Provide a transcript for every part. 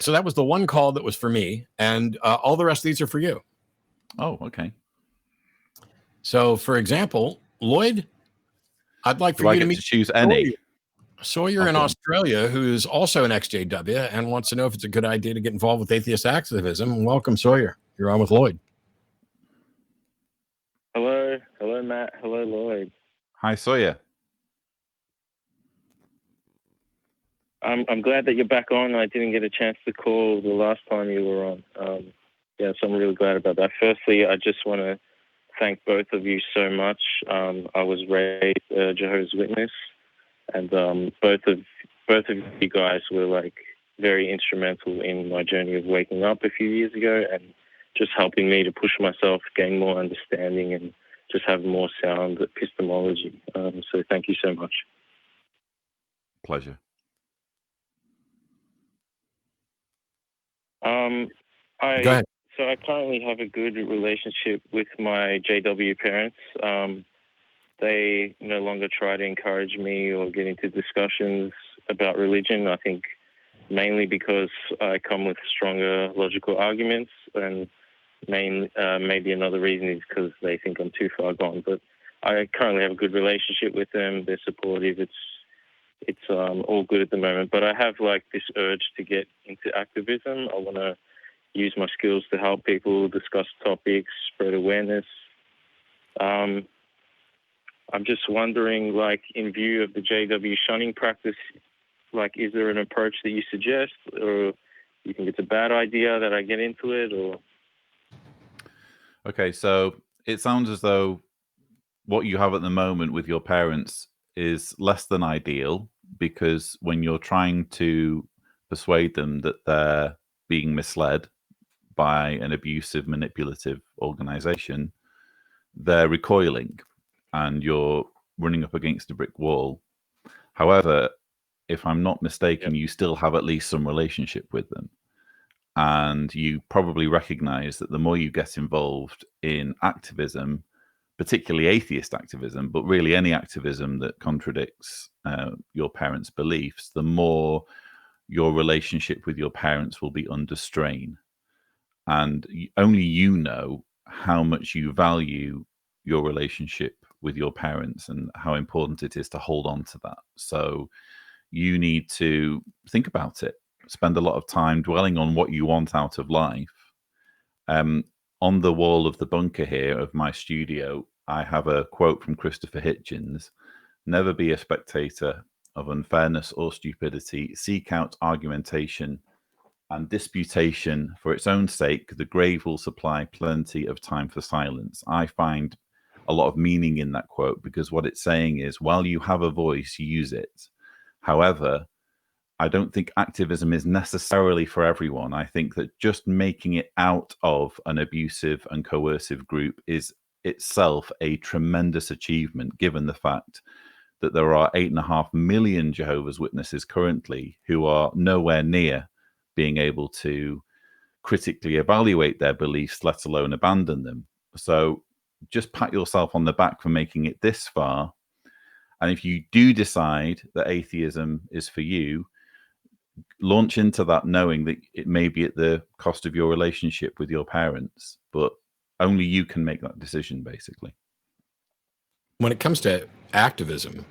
So that was the one call that was for me, and all the rest of these are for you. Oh, okay. So, for example, Lloyd, I'd like for you to meet. To choose any. Sawyer in Australia, who's also an XJW and wants to know if it's a good idea to get involved with atheist activism. Welcome, Sawyer. You're on with Lloyd. Hello, Matt. Hello, Lloyd. Hi, Sawyer. I'm glad that you're back on. I didn't get a chance to call the last time you were on. So I'm really glad about that. Firstly, I just want to thank both of you so much. I was raised a Jehovah's Witness, and both of you guys were like very instrumental in my journey of waking up a few years ago, and just helping me to push myself, gain more understanding, and just have more sound epistemology. So thank you so much. Pleasure. Go ahead. So I currently have a good relationship with my JW parents. They no longer try to encourage me or get into discussions about religion. I think mainly because I come with stronger logical arguments, and maybe another reason is because they think I'm too far gone. But I currently have a good relationship with them. They're supportive. It's all good at the moment. But I have like this urge to get into activism. I want to use my skills to help people discuss topics, spread awareness. I'm just wondering, like, in view of the JW shunning practice, like, is there an approach that you suggest, or you think it's a bad idea that I get into it, or? Okay, so it sounds as though what you have at the moment with your parents is less than ideal, because when you're trying to persuade them that they're being misled by an abusive, manipulative organization, they're recoiling and you're running up against a brick wall. However, if I'm not mistaken, you still have at least some relationship with them. And you probably recognize that the more you get involved in activism, particularly atheist activism, but really any activism that contradicts your parents' beliefs, the more your relationship with your parents will be under strain. And only you know how much you value your relationship with your parents and how important it is to hold on to that. So you need to think about it, spend a lot of time dwelling on what you want out of life. On the wall of the bunker here of my studio, I have a quote from Christopher Hitchens: "Never be a spectator of unfairness or stupidity. Seek out argumentation and disputation for its own sake. The grave will supply plenty of time for silence." I find a lot of meaning in that quote, because what it's saying is, while you have a voice, use it. However, I don't think activism is necessarily for everyone. I think that just making it out of an abusive and coercive group is itself a tremendous achievement, given the fact that there are 8.5 million Jehovah's Witnesses currently who are nowhere near being able to critically evaluate their beliefs, let alone abandon them. So just pat yourself on the back for making it this far. And if you do decide that atheism is for you, launch into that knowing that it may be at the cost of your relationship with your parents, but only you can make that decision, basically. When it comes to activism,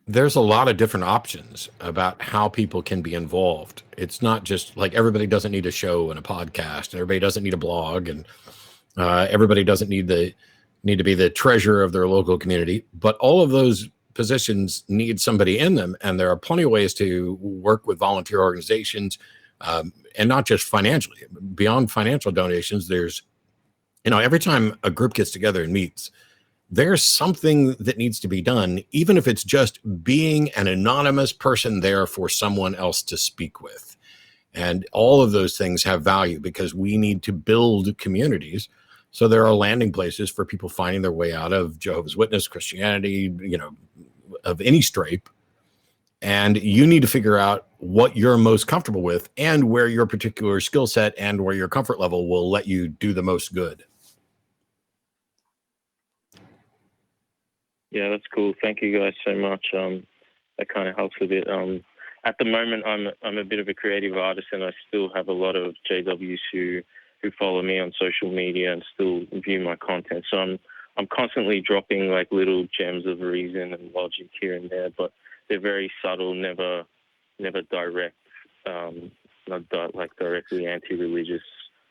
there's a lot of different options about how people can be involved. It's not just like everybody doesn't need a show and a podcast, and everybody doesn't need a blog, and everybody doesn't need to be the treasurer of their local community. But all of those positions need somebody in them, and there are plenty of ways to work with volunteer organizations, and not just financially. Beyond financial donations, there's, every time a group gets together and meets, there's something that needs to be done, even if it's just being an anonymous person there for someone else to speak with. And all of those things have value, because we need to build communities. So there are landing places for people finding their way out of Jehovah's Witness, Christianity, of any stripe. And you need to figure out what you're most comfortable with and where your particular skill set and where your comfort level will let you do the most good. Yeah, that's cool. Thank you guys so much. That kind of helps a bit. at the moment, I'm a bit of a creative artist, and I still have a lot of JWs who follow me on social media and still view my content. So I'm constantly dropping like little gems of reason and logic here and there, but they're very subtle, never direct, not like directly anti-religious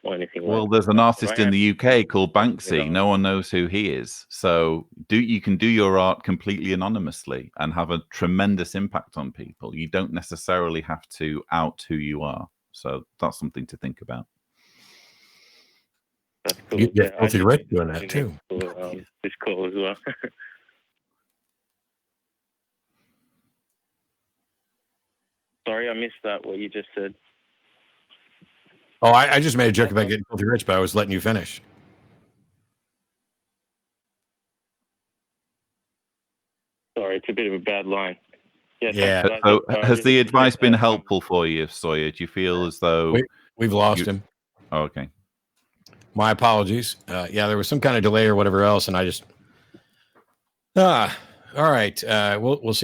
or anything. Well, like there's an artist in the UK called you Banksy. know. No one knows who he is. So you can do your art completely anonymously and have a tremendous impact on people. You don't necessarily have to out who you are. So that's something to think about. That's cool. You get Yeah, Filthy Rich doing that too. For, this call as well. Sorry, I missed that. What you just said. Oh, I just made a joke about getting Filthy Rich, but I was letting you finish. Sorry, it's a bit of a bad line. Yeah. So has the advice been helpful for you, Sawyer? Do you feel as though We've lost him? Oh, okay. My apologies. Yeah, there was some kind of delay or whatever else, and I just all right. We'll see.